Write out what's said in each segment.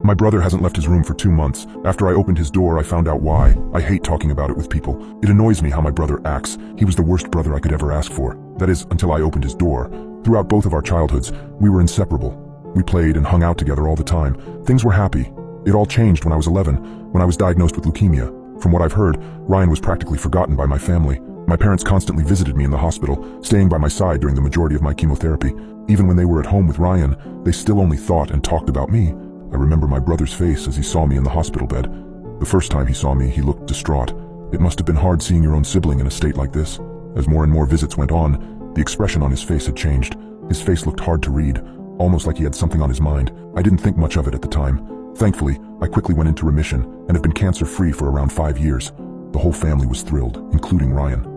My brother hasn't left his room for 2 months. After I opened his door, I found out why. I hate talking about it with people. It annoys me how my brother acts. He was the worst brother I could ever ask for. That is, until I opened his door. Throughout both of our childhoods, we were inseparable. We played and hung out together all the time. Things were happy. It all changed when I was 11, when I was diagnosed with leukemia. From what I've heard, Ryan was practically forgotten by my family. My parents constantly visited me in the hospital, staying by my side during the majority of my chemotherapy. Even when they were at home with Ryan, they still only thought and talked about me. I remember my brother's face as he saw me in the hospital bed. The first time he saw me, he looked distraught. It must have been hard seeing your own sibling in a state like this. As more and more visits went on, the expression on his face had changed. His face looked hard to read, almost like he had something on his mind. I didn't think much of it at the time. Thankfully, I quickly went into remission and have been cancer-free for around 5 years. The whole family was thrilled, including Ryan.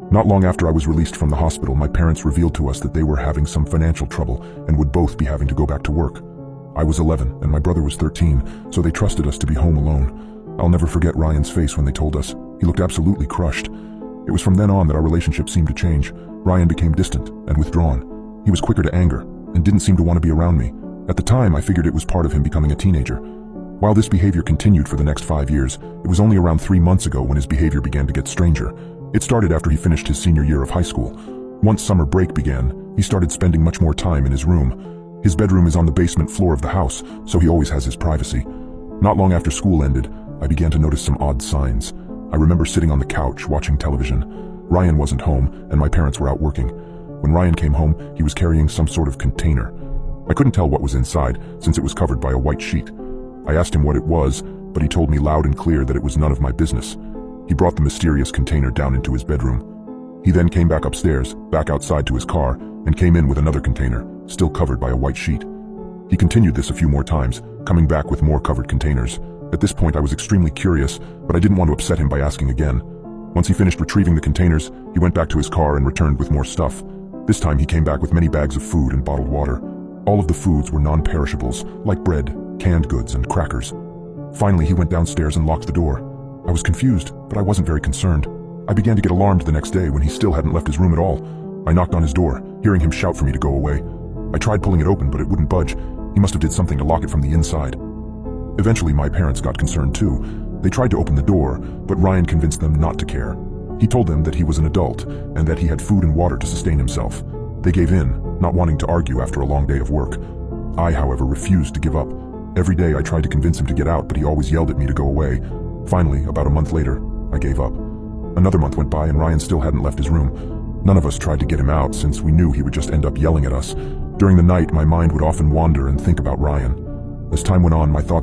Not long after I was released from the hospital, my parents revealed to us that they were having some financial trouble and would both be having to go back to work. I was 11 and my brother was 13, so they trusted us to be home alone. I'll never forget Ryan's face when they told us. He looked absolutely crushed. It was from then on that our relationship seemed to change. Ryan became distant and withdrawn. He was quicker to anger and didn't seem to want to be around me. At the time, I figured it was part of him becoming a teenager. While this behavior continued for the next 5 years, it was only around 3 months ago when his behavior began to get stranger. It started after he finished his senior year of high school. Once summer break began, he started spending much more time in his room. His bedroom is on the basement floor of the house, so he always has his privacy. Not long after school ended, I began to notice some odd signs. I remember sitting on the couch watching television. Ryan wasn't home, and my parents were out working. When Ryan came home, he was carrying some sort of container. I couldn't tell what was inside, since it was covered by a white sheet. I asked him what it was, but he told me loud and clear that it was none of my business. He brought the mysterious container down into his bedroom. He then came back upstairs, back outside to his car, and came in with another container, still covered by a white sheet. He continued this a few more times, coming back with more covered containers. At this point, I was extremely curious, but I didn't want to upset him by asking again. Once he finished retrieving the containers, he went back to his car and returned with more stuff. This time he came back with many bags of food and bottled water. All of the foods were non-perishables, like bread, canned goods, and crackers. Finally, he went downstairs and locked the door. I was confused, but I wasn't very concerned. I began to get alarmed the next day when he still hadn't left his room at all. I knocked on his door, hearing him shout for me to go away. I tried pulling it open, but it wouldn't budge. He must have did something to lock it from the inside. Eventually, my parents got concerned too. They tried to open the door, but Ryan convinced them not to care. He told them that he was an adult and that he had food and water to sustain himself. They gave in, not wanting to argue after a long day of work. I, however, refused to give up. Every day I tried to convince him to get out, but he always yelled at me to go away. Finally, about a month later, I gave up. Another month went by and Ryan still hadn't left his room. None of us tried to get him out since we knew he would just end up yelling at us. During the night, my mind would often wander and think about Ryan. As time went on, my thoughts